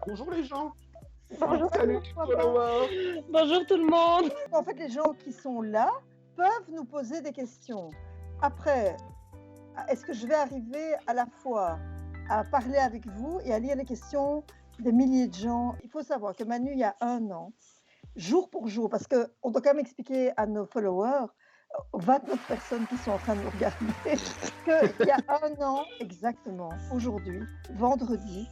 Bonjour les gens. Bonjour. Salut les followers. Bonjour tout le monde. En fait, les gens qui sont là peuvent nous poser des questions. Après, est-ce que je vais arriver à la fois à parler avec vous et à lire les questions des milliers de gens? Il faut savoir que Manu, il y a 1 an, jour pour jour, parce qu'on doit quand même expliquer à nos followers, 29 personnes qui sont en train de nous regarder, qu'il y a 1 an exactement, aujourd'hui, vendredi,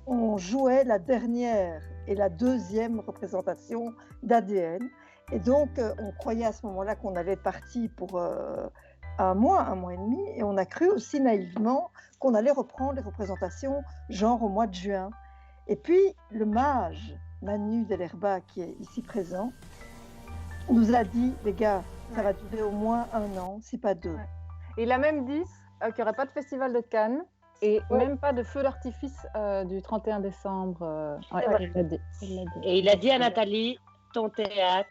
on jouait la dernière et la 2e représentation d'ADN. Et donc, on croyait à ce moment-là qu'on allait être parti pour 1 mois et demi, et on a cru aussi naïvement qu'on allait reprendre les représentations genre au mois de juin. Et puis, le mage Manu Dellerba, qui est ici présent, nous a dit, les gars, ça va durer au moins 1 an, si pas 2. Ouais. Il a même dit qu'il n'y aurait pas de festival de Cannes et même pas de feu d'artifice du 31 décembre. Il l'a dit. Et il a dit à Nathalie, ton théâtre,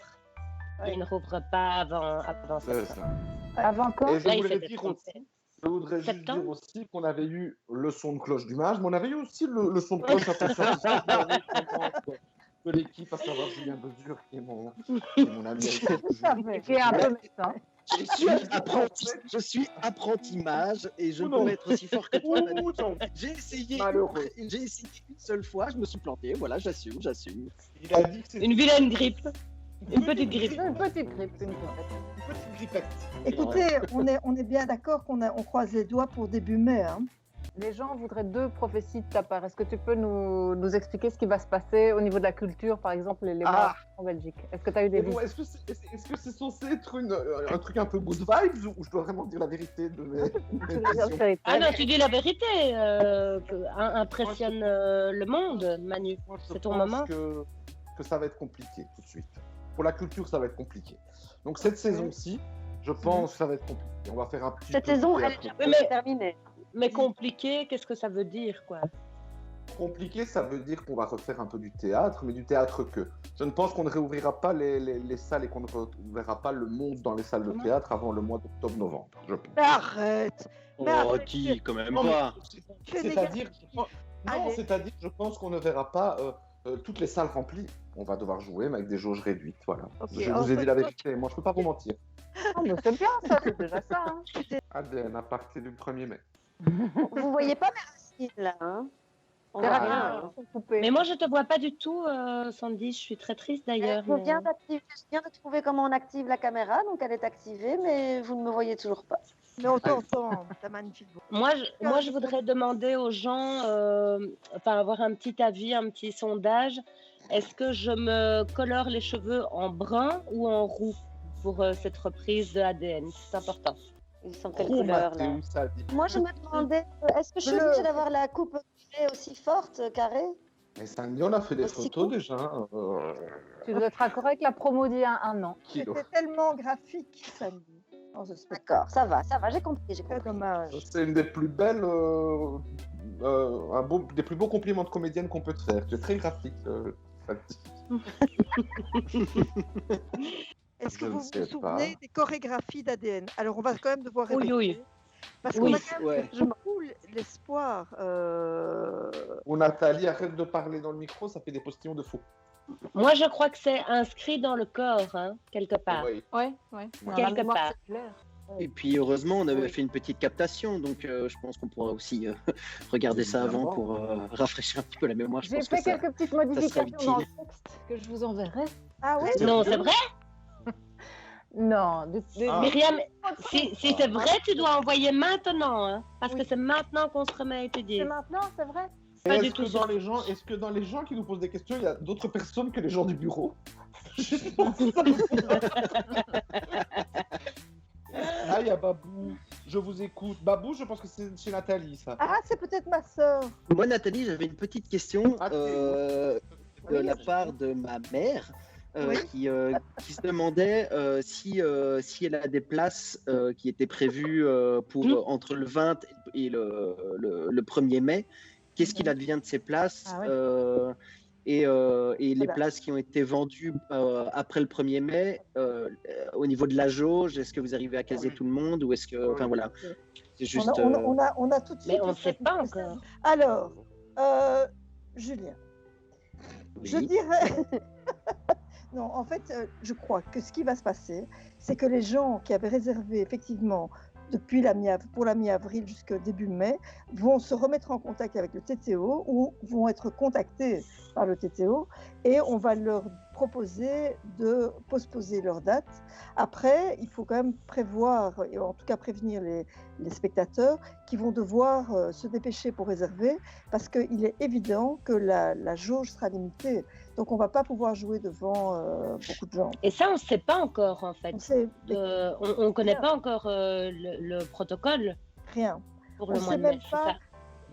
il ne rouvre pas avant septembre. Avant quand? Et je voudrais juste dire aussi qu'on avait eu le son de cloche du mage, mais on avait eu aussi le son de cloche de l'équipe, à savoir Julien Besure, qui est mon ami. Qui est un peu médecin. Je suis apprenti mage et je ne peux pas être aussi fort que toi. J'ai essayé une seule fois, je me suis planté. Voilà, j'assume. Il a dit que c'était une vilaine grippe. Une petite grippe. Une petite grippette. Écoutez, on est bien d'accord qu'on croise les doigts pour début mai. Hein. Les gens voudraient 2 prophéties de ta part. Est-ce que tu peux nous expliquer ce qui va se passer au niveau de la culture, par exemple, les morts en Belgique? Est-ce que tu as eu des visions? Est-ce que c'est censé être un truc un peu good vibes ou je dois vraiment dire la vérité de mes Ah non, tu dis la vérité. Impressionne le monde, Manu. C'est ton moment. Que ça va être compliqué tout de suite. Pour la culture, ça va être compliqué. Donc cette saison-ci, je pense que ça va être compliqué. On va faire un petit. Cette saison, elle est déjà terminée. Mais compliqué, qu'est-ce que ça veut dire, quoi? Compliqué, ça veut dire qu'on va refaire un peu du théâtre, mais du théâtre que. Je ne pense qu'on ne réouvrira pas les salles et qu'on ne reverra pas le monde dans les salles de théâtre avant le mois d'octobre-novembre. Arrête. Quand même pas. C'est-à-dire, je pense qu'on ne verra pas toutes les salles remplies. On va devoir jouer, mais avec des jauges réduites, voilà. Okay, je vous ai dit la vérité, moi je ne peux pas vous mentir. Oh, mais c'est bien ça, c'est déjà ça. Hein. ADN à partir du 1er mai. Vous voyez pas mes racines là, hein? Mais moi je te vois pas du tout, Sandy. Je suis très triste d'ailleurs. Je viens de trouver comment on active la caméra, donc elle est activée, mais vous ne me voyez toujours pas. Mais on t'entend, t'as magnifique. Moi je voudrais demander aux gens, avoir un petit avis, un petit sondage. Est-ce que je me colore les cheveux en brun ou en roux pour cette reprise de ADN? C'est important. Ils sont quelle couleur là? Moi je me demandais, est-ce que je suis obligée d'avoir la coupe aussi forte, carrée? Mais Sandy, on a fait des photos déjà. Tu dois être d'accord avec la promo d'il y a 1 an. C'était tellement graphique, Sandy. D'accord, ça va, j'ai compris. Dommage. C'est une des plus belles, des plus beaux compliments de comédienne qu'on peut te faire. Tu es très graphique, Sandy. Est-ce que vous vous souvenez des chorégraphies d'ADN? Alors, on va quand même devoir répéter. Oui. Parce qu'on a quand même, je me roule l'espoir. Nathalie, arrête de parler dans le micro, ça fait des postillons de fou. Moi, je crois que c'est inscrit dans le corps, hein, quelque part. Oui. Quelque part. Et puis, heureusement, on avait fait une petite captation, donc je pense qu'on pourra aussi regarder ça avant pour rafraîchir un petit peu la mémoire. J'ai fait quelques petites modifications dans le texte que je vous enverrai. Ah oui? Non, c'est vrai? Non. Myriam, si c'est vrai, tu dois envoyer maintenant, hein, parce que c'est maintenant qu'on se remet à étudier. C'est maintenant, c'est vrai? Est-ce que dans les gens qui nous posent des questions, il y a d'autres personnes que les gens du bureau? Ah, il y a Babou. Je vous écoute. Babou, je pense que c'est chez Nathalie, ça. Ah, c'est peut-être ma sœur. Moi, Nathalie, j'avais une petite question de la part de ma mère. Qui se demandait si elle a des places qui étaient prévues pour entre le 20 et le 1er mai. Qu'est-ce qu'il advient de ces places et les places qui ont été vendues après le 1er mai, au niveau de la jauge, est-ce que vous arrivez à caser tout le monde ou est-ce que... Enfin voilà, c'est juste... On a tout de suite... Mais on ne sait pas encore. Alors, Julien, Je Oui. dirais. Non, en fait, je crois que ce qui va se passer, c'est que les gens qui avaient réservé effectivement depuis pour la mi-avril jusqu'au début mai vont se remettre en contact avec le TTO ou vont être contactés par le TTO et on va leur proposer de postposer leur date. Après, il faut quand même prévoir, et en tout cas prévenir les spectateurs qui vont devoir se dépêcher pour réserver parce qu'il est évident que la jauge sera limitée. Donc, on ne va pas pouvoir jouer devant beaucoup de gens. Et ça, on ne sait pas encore, en fait. On ne connaît Rien. pas encore le protocole Rien. pour On le ne mois sait de mai, même c'est pas, ça.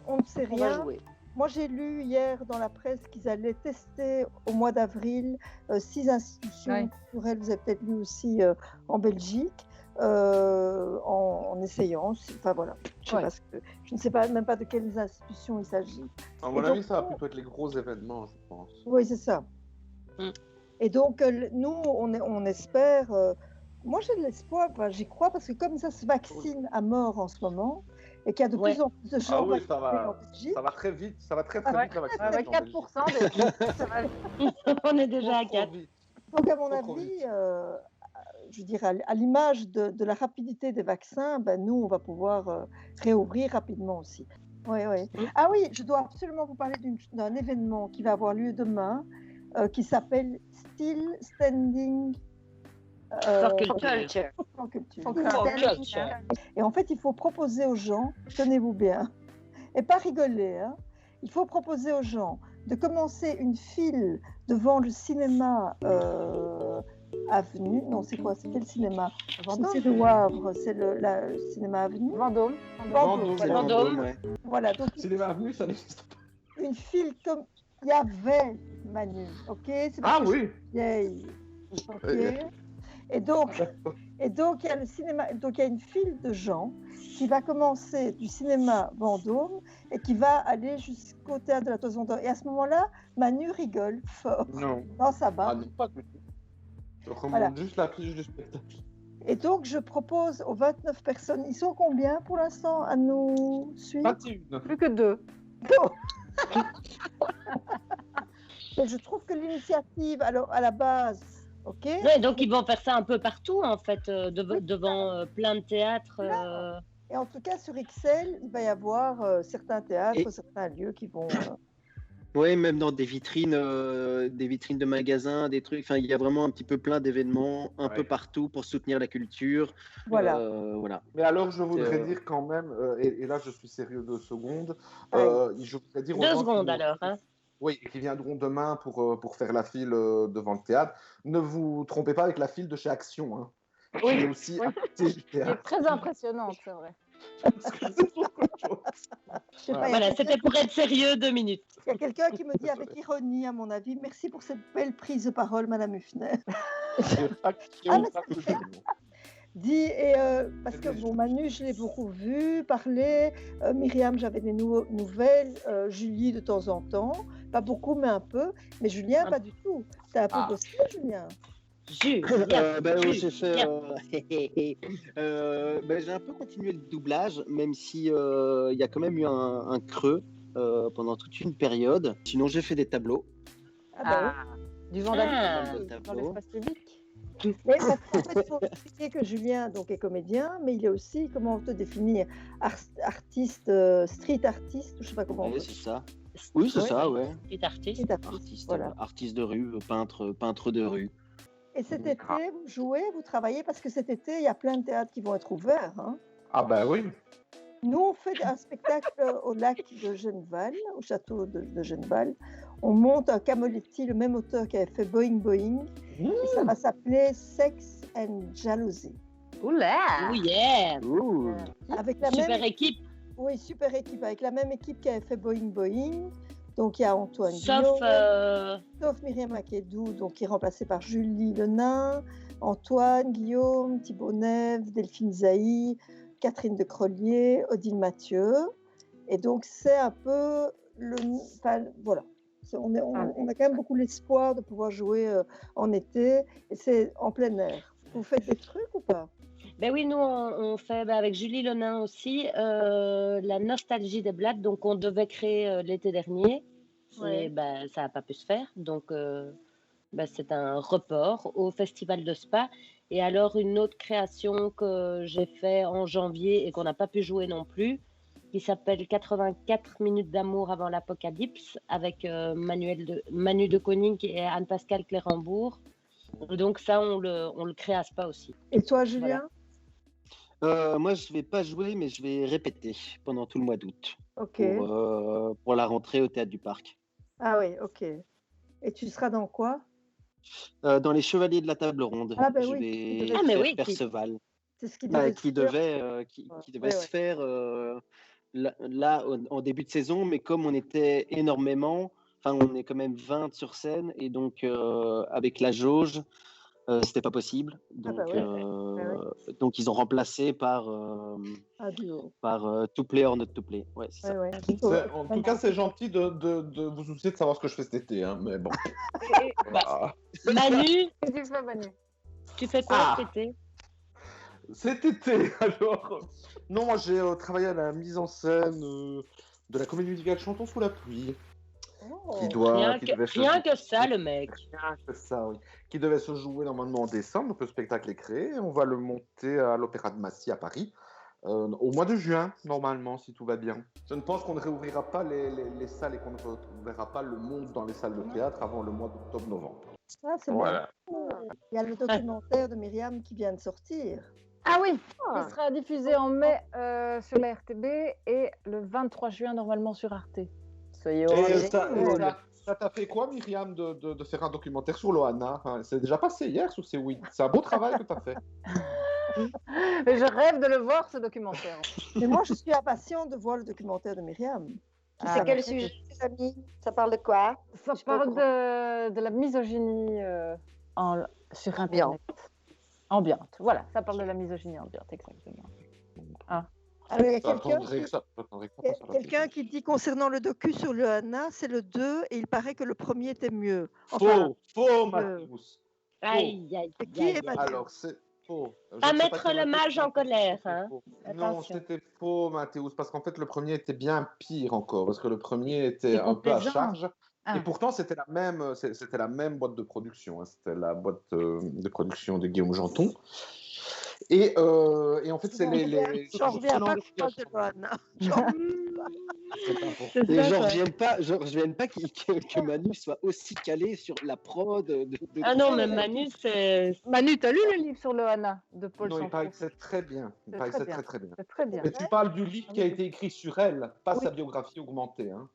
on ne sait On va rien. jouer. Moi, j'ai lu hier dans la presse qu'ils allaient tester au mois d'avril 6 institutions Ouais. culturelles, vous avez peut-être lu aussi en Belgique, en essayant. Enfin voilà, je ne sais pas, même pas de quelles institutions il s'agit. À mon Et avis, donc, ça va plutôt être les gros événements, je pense. Oui, c'est ça. Mm. Et donc, nous, on espère. Moi, j'ai de l'espoir, j'y crois, parce que comme ça se vaccine à mort en ce moment, et qu'il y a de plus en plus de gens Ah oui, vaccinés en Belgique, ça va très vite, ça va très Ah ouais. vite la Ouais, vaccination. en Belgique. 4% déjà. Ça va. On est déjà à Trop 4. vite. donc à mon Trop avis, vite. je dirais, à l'image de la rapidité des vaccins, nous, on va pouvoir réouvrir rapidement aussi. Oui, oui. Ah oui, je dois absolument vous parler d'un événement qui va avoir lieu demain, qui s'appelle Still Standing For culture. for Culture. For culture. Et en fait, il faut proposer aux gens, tenez-vous bien, et pas rigoler, hein, il faut proposer aux gens de commencer une file devant le cinéma Avenue. Non, c'est quoi? C'est quel cinéma? C'est de Wavre, c'est le cinéma Avenue. Vendôme. Vendôme, voilà. Vendôme. Ouais. Voilà, donc Cinéma Avenue, ça n'existe pas. une file comme il y avait Manu, ok? C'est parce Ah que je oui. suis vieille, ok? Ouais. Et donc il y a le cinéma, donc il y a une file de gens qui va commencer du cinéma Vendôme et qui va aller jusqu'au théâtre de la Toison d'Or. Et à ce moment-là, Manu rigole fort Non. dans sa barre. Ah non, pas du tout. Je remonte Voilà. juste la fiche du spectacle. Et donc, je propose aux 29 personnes, ils sont combien pour l'instant à nous suivre? 21. Plus que 2. Et je trouve que l'initiative, alors à la base, ok? Ouais, donc ils vont faire ça un peu partout, en fait, devant plein de théâtres. Et en tout cas, sur XL, il va y avoir certains théâtres, Et- certains lieux qui vont... Ouais, même dans des vitrines de magasins, des trucs. Enfin, il y a vraiment un petit peu plein d'événements un peu partout pour soutenir la culture. Voilà. Voilà. Mais alors, je voudrais dire quand même, et là je suis sérieux 2 secondes, je voudrais dire aux 2 gens secondes qui, alors. Hein. oui, qui viendront demain pour faire la file devant le théâtre, ne vous trompez pas avec la file de chez Action, hein, qui est aussi à côté du C'est théâtre. très impressionnante, c'est vrai. Parce que c'est beaucoup de choses. Je sais pas, il y a Voilà, quelqu'un c'était pour être sérieux 2 minutes. Il y a quelqu'un qui me dit avec ironie, à mon avis, merci pour cette belle prise de parole, Madame Huffner. Action, Ah, mais pas que des mots. Dit, et parce que bon, Manu, je l'ai beaucoup vu, parler, Myriam, j'avais des nouvelles, Julie de temps en temps, pas beaucoup, mais un peu, mais Julien, pas du tout. T'as un peu bossé, Julien? Oui, j'ai fait. J'ai un peu continué le doublage, même si il y a quand même eu un creux pendant toute une période. Sinon, j'ai fait des tableaux. Ah, Du vandalisme Des dans tableaux. l'espace public. oui, parce qu'en fait, il faut expliquer que Julien donc, est comédien, mais il est aussi, comment on peut définir, artiste, street artiste, je sais pas comment on Ouais, peut. c'est ça. Oui, c'est Ouais. ça, ouais. Petit artiste. Street artiste, Artiste, voilà. artiste de rue, peintre de rue. Et cet été, vous jouez, vous travaillez, parce que cet été, il y a plein de théâtres qui vont être ouverts. Hein. Ah ben oui. Nous, on fait un spectacle au lac de Genneval, au château de Genneval. On monte un Camoletti, le même auteur qui avait fait Boing Boing. Et ça va s'appeler Sex and Jealousy. Oula! Oh yeah! Ouh. Avec la Super même équipe. Oui, super équipe, avec la même équipe qui avait fait Boing Boing. Donc, il y a Antoine Sauf Guillaume, sauf Myriam Akedou, donc, qui est remplacée par Julie Lenain, Antoine, Guillaume, Thibaut Neve, Delphine Zaï, Catherine de Crollier, Odile Mathieu. Et donc, c'est un peu enfin, voilà. On a quand même beaucoup l'espoir de pouvoir jouer en été, et c'est en plein air. Vous faites des trucs ou pas? Ben oui, nous, on fait avec Julie Lenain aussi la nostalgie des blattes. Donc, on devait créer l'été dernier. et ça n'a pas pu se faire. Donc, c'est un report au Festival de Spa. Et alors, une autre création que j'ai fait en janvier et qu'on n'a pas pu jouer non plus, qui s'appelle 84 minutes d'amour avant l'apocalypse, avec Manu de Koning et Anne-Pascale Clérambourg. Donc ça, on le crée à Spa aussi. Et toi, Julien? Moi, je vais pas jouer, mais je vais répéter pendant tout le mois d'août. Ok. Pour la rentrée au Théâtre du Parc. Ah oui, ok. Et tu seras dans quoi? Dans les Chevaliers de la Table Ronde. Je vais faire Perceval. C'est ce qui devait se faire là en début de saison, mais comme on était énormément, on est quand même 20 sur scène, et donc avec la jauge, c'était pas possible. Donc ils ont remplacé par To Play or Not To Play. Ouais, c'est ça. En tout cas, c'est gentil de vous soucier de savoir ce que je fais cet été, hein, mais bon. Manu, Qu'est-ce que tu fais, Manu? tu fais quoi cet été? Cet été, alors. Non, moi j'ai travaillé à la mise en scène de la comédie musicale Chantons sous la pluie. Rien que ça, le mec. Rien que ça, oui. Qui devait se jouer normalement en décembre, donc le spectacle est créé. On va le monter à l'Opéra de Massy à Paris au mois de juin, normalement, si tout va bien. Je ne pense qu'on ne réouvrira pas les salles et qu'on ne verra pas le monde dans les salles de théâtre avant le mois d'octobre-novembre. Ah, c'est bien. Il y a le documentaire de Myriam qui vient de sortir. Ah oui, il sera diffusé en mai sur la RTB et le 23 juin normalement sur Arte. Soyez ça t'a fait quoi, Myriam, de faire un documentaire sur Loana? C'est déjà passé hier ou c'est oui? C'est un beau travail que tu as fait. Mais je rêve de le voir, ce documentaire. Mais moi, je suis impatiente de voir le documentaire de Myriam. C'est quel sujet, les amis? Ça parle de quoi? Ça parle de la misogynie sur Internet. Ambiante. Voilà, ça parle de la misogynie ambiante, exactement. Alors, il y a quelqu'un qui dit concernant le docu sur le Hana, c'est le 2 et il paraît que le premier était mieux. Faux, Mathéus. Aïe. Qui est Mathéus? Alors, c'est faux. Pas mettre le mage en colère. Hein. Non, c'était faux, Mathéus, parce qu'en fait, le premier était bien pire encore, parce que le premier était un peu à charge. Et pourtant, c'était la même boîte de production. Hein. C'était la boîte de production de Guillaume Janton. Et en fait, c'est les. J'en reviens pas de Loana. Et je reviens pas que Manu soit aussi calé sur la prod. Ah non, mais Manu, c'est. Manu, t'as lu le livre sur Loana de Paul Sanfourche? Non, il paraît que c'est très bien. C'est très bien. Mais tu parles du livre qui a été écrit sur elle, pas sa biographie augmentée. Hein.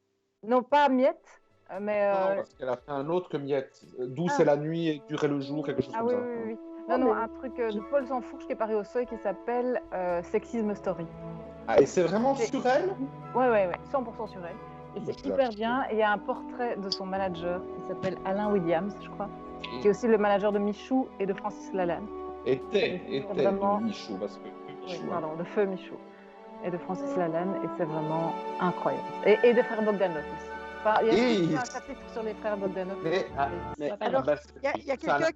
Non, pas Miette. Mais non, parce qu'elle a fait un autre que Miette. Douce est la nuit et durer le jour, quelque chose comme ça. Oui. Non, un truc de Paul Sanfourche qui est paru au Seuil qui s'appelle Sexisme Story. Ah, et c'est vraiment sur elle? Ouais, 100% sur elle. Et c'est hyper bien. Et il y a un portrait de son manager qui s'appelle Alain Williams, je crois, qui est aussi le manager de Michou et de Francis Lalanne. Était vraiment... de Michou, parce que Michou, de Feu Michou et de Francis Lalanne, et c'est vraiment incroyable. Et de frères Bogdanov aussi. Il y a un chapitre sur les frères Bogdanov. Alors, il y a quelqu'un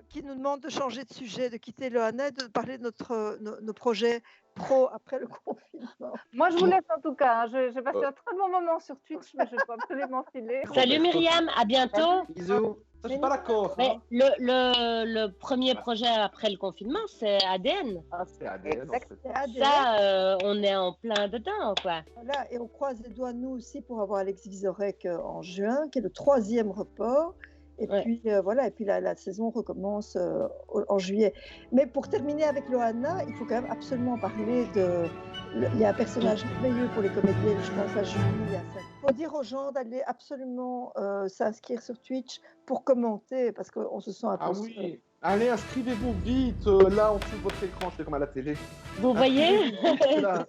qui nous demande de changer de sujet, de quitter le Hana, de parler de nos projets pro après le confinement. Moi, je vous laisse en tout cas. J'ai passé un très bon moment sur Twitch, mais je dois absolument filer. Salut Myriam, à bientôt. Bisous. Je suis pas d'accord. Mais le premier projet après le confinement, c'est ADN. Ah, c'est ADN. Ça, on est en plein dedans, quoi. Voilà, et on croise les doigts, nous aussi, pour avoir Alex Vizorek en juin, qui est le 3e report. Et puis, voilà, et puis la saison recommence en juillet. Mais pour terminer avec Loana, il faut quand même absolument parler de... Il y a un personnage merveilleux pour les comédiennes, je pense à Julie. Il faut dire aux gens d'aller absolument s'inscrire sur Twitch pour commenter, parce qu'on se sent un peu... Ah oui, allez, inscrivez-vous vite, là, en dessous de votre écran, c'est comme à la télé. Vous voyez là.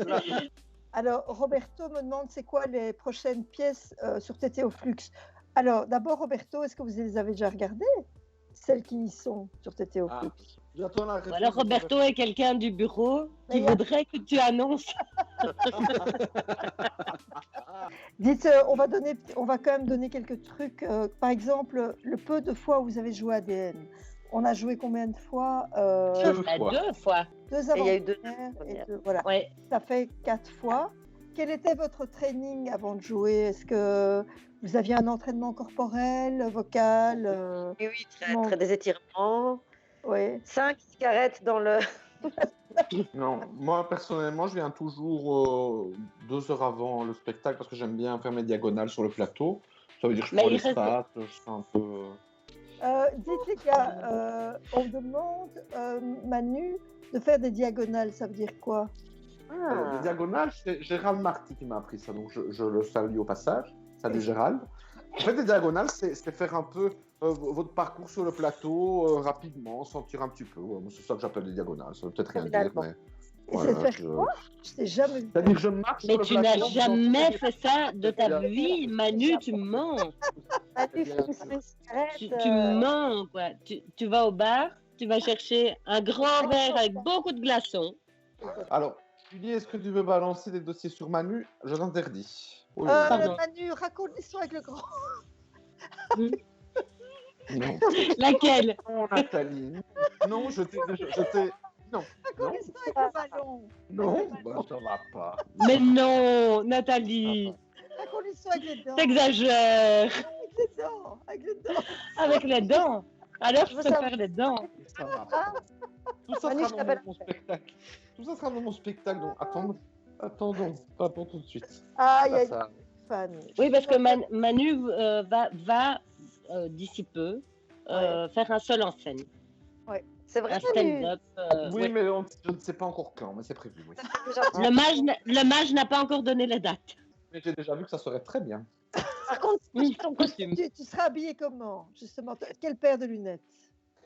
Alors, Roberto me demande c'est quoi les prochaines pièces sur TT au Flux. Alors, d'abord, Roberto, est-ce que vous les avez déjà regardées? Celles qui y sont sur TT au Flux. Alors, Roberto est quelqu'un du bureau qui voudrait que tu annonces. Dites, on va quand même donner quelques trucs. Par exemple, le peu de fois où vous avez joué ADN. On a joué combien de fois? 2 fois. 2 avant-premières. Voilà. Ouais. Ça fait 4 fois. quel était votre training avant de jouer? Est-ce que vous aviez un entraînement corporel, vocal? Oui, très des étirements. Oui. 5 cigarettes dans le... Non, moi personnellement, je viens toujours 2 heures avant le spectacle parce que j'aime bien faire mes diagonales sur le plateau. Ça veut dire que je prends l'espace, je fais un peu... Dites les gars, on demande Manu de faire des diagonales, ça veut dire quoi? Des diagonales, c'est Gérald Marty qui m'a appris ça, donc je le salue au passage. Salut Gérald. En fait, des diagonales, c'est faire un peu votre parcours sur le plateau rapidement, sentir un petit peu. C'est ça que j'appelle des diagonales. Ça veut peut-être rien dire, mais... Et c'est faire quoi? Je t'ai jamais vu. C'est-à-dire que je marche Mais sur le tu n'as plateau, jamais fait ça de ta vie, Manu, tu mens. Tu mens, quoi. Tu vas au bar, tu vas chercher un grand verre avec beaucoup de glaçons. Alors, Julie, est-ce que tu veux balancer des dossiers sur Manu? Je t'interdis. Oui, Manu, raconte l'histoire avec le grand. non. Laquelle? Non, Nathalie. Non, je t'ai... Non. Raconte l'histoire avec le ballon. Non, bah, ça va pas. Mais non, Nathalie. Raconte l'histoire avec les dents. T'exagères. Avec les dents. Avec les dents. Avec les dents. Alors, je peux faire les dents. Ça va pas. Tout ça Manu, sera dans mon spectacle. Tout ça sera dans mon spectacle, donc attendons, pas pour tout de suite. Ah, il y a une fan. Oui, parce que Manu va d'ici peu faire un seul en scène. Ouais. C'est vrai, un stand-up. Oui, ouais. mais je ne sais pas encore quand, mais c'est prévu. Oui. Le mage n'a pas encore donné la date. Mais j'ai déjà vu que ça serait très bien. Par contre, ton costume. Tu seras habillé comment, justement? Quelle paire de lunettes?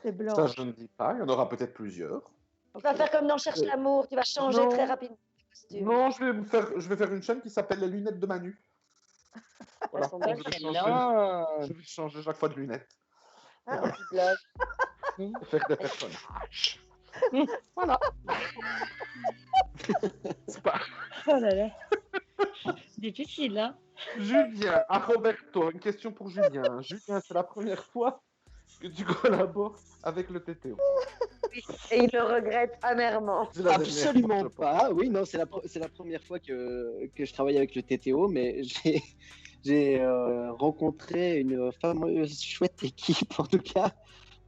C'est blanc. Ça, je ne dis pas. Il y en aura peut-être plusieurs. Tu vas faire comme dans Cherche l'amour, tu vas changer très rapidement de costume. Non, je vais faire une chaîne qui s'appelle Les lunettes de Manu. Voilà. Je vais changer chaque fois de lunettes. Ah, voilà. Faire des personnages. Voilà. C'est pas... Oh là là. Difficile, hein? Julien, à Roberto, une question pour Julien. Julien, c'est la première fois que tu collabores avec le TTO. Et il le regrette amèrement. Absolument pas. Oui, non, c'est la première fois que je travaille avec le TTO, mais j'ai rencontré une fameuse chouette équipe, en tout cas.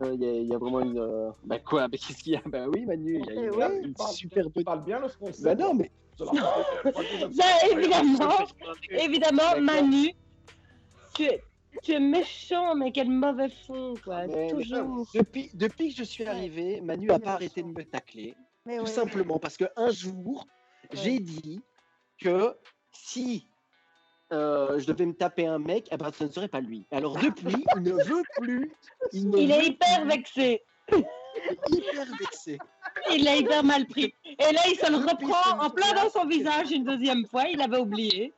Il y a vraiment une... Bah quoi, mais qu'est-ce qu'il y a? Bah oui, Manu, il y a une super bonne... Tu parles bien le français. Bah non, mais... Évidemment, Manu, tu es méchant, mais quel mauvais fond, quoi. Toujours. Depuis que je suis arrivé, Manu n'a pas arrêté de me tacler. Tout simplement parce qu'un jour, j'ai dit que si je devais me taper un mec, eh ben, ce ne serait pas lui. Alors depuis, il ne veut plus. Il est hyper vexé. Hyper vexé. Il l'a hyper mal pris. Et là, il se le reprend en plein dans son visage une deuxième fois. Il avait oublié.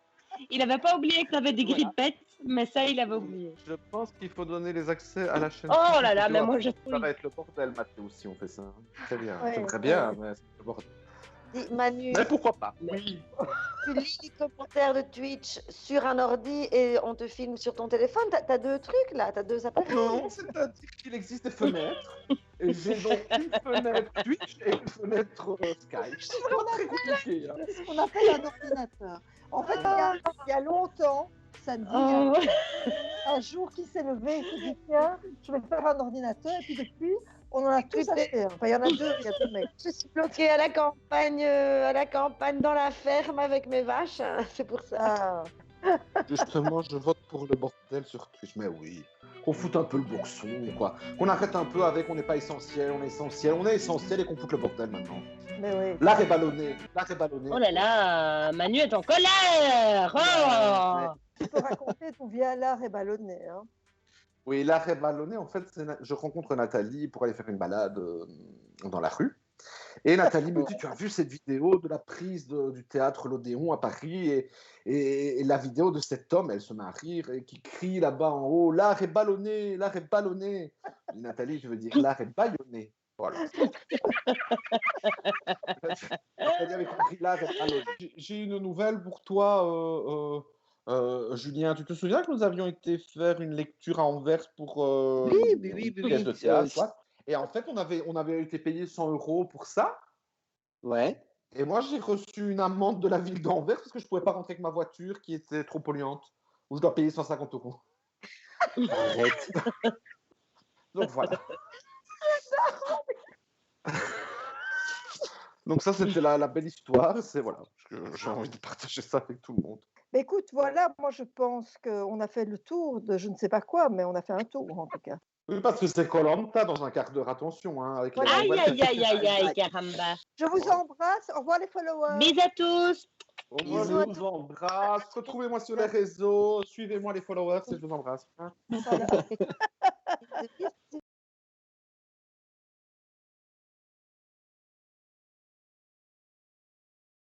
Il n'avait pas oublié que tu avais des grippettes, mais ça, il avait oublié. Je pense qu'il faut donner les accès à la chaîne. Oh là là, mais moi, je trouve... Ça va être le bordel, Mathieu, si on fait ça. Très bien. C'est très bien, mais c'est le bordel. Manu, mais pourquoi pas? Oui. Tu lis les commentaires de Twitch sur un ordi et on te filme sur ton téléphone. T'as deux trucs là, t'as deux appareils. Non, c'est-à-dire qu'il existe des fenêtres. Et j'ai donc une fenêtre Twitch et une fenêtre Skype. C'est très compliqué. C'est ce qu'on appelle un ordinateur. En fait, il y a longtemps, ça me dit un jour qui s'est levé et qui dit tiens, je vais faire un ordinateur. Et puis depuis, on en a tous acheté. Enfin, il y en a deux, il y a deux mecs. Je suis bloquée à la campagne dans la ferme avec mes vaches. C'est pour ça. Justement, je vote pour le bordel sur Twitch. Mais oui, qu'on foute un peu le boxon, quoi. Qu'on arrête un peu avec on n'est pas essentiel, on est essentiel. On est essentiel et qu'on foute le bordel maintenant. Mais oui. L'art est ballonné. Oh là là, Manu est en colère. Oh tu peux raconter ton via l'art est ballonné. Hein. Oui, l'art est ballonné. En fait, je rencontre Nathalie pour aller faire une balade dans la rue. Et Nathalie me dit, tu as vu cette vidéo de la prise du théâtre L'Odéon à Paris et la vidéo de cet homme, elle se met à rire et qui crie là-bas en haut, l'art est ballonné, l'art est ballonné. Je dis, Nathalie, je veux dire, l'art est ballonné. Voilà. Nathalie avait compris, l'art est ballonné. J'ai une nouvelle pour toi, Julien. Tu te souviens que nous avions été faire une lecture à Anvers pour oui, pièce de théâtre, quoi. Et en fait, on avait été payé 100 € pour ça. Ouais. Et moi, j'ai reçu une amende de la ville d'Anvers parce que je ne pouvais pas rentrer avec ma voiture qui était trop polluante. Où je dois payer 150 €. Arrête. Donc voilà. Donc ça, c'était la belle histoire. C'est voilà, j'ai envie de partager ça avec tout le monde. Mais écoute, voilà, moi je pense qu'on a fait le tour de je ne sais pas quoi, mais on a fait un tour en tout cas. Oui, parce que c'est Koh-Lanta dans un quart d'heure, attention. Hein, avec Aïe, caramba. Je vous embrasse. Au revoir les followers. Bisous à tous. Je vous embrasse. Retrouvez-moi sur les réseaux. Suivez-moi les followers et je vous embrasse. Voilà.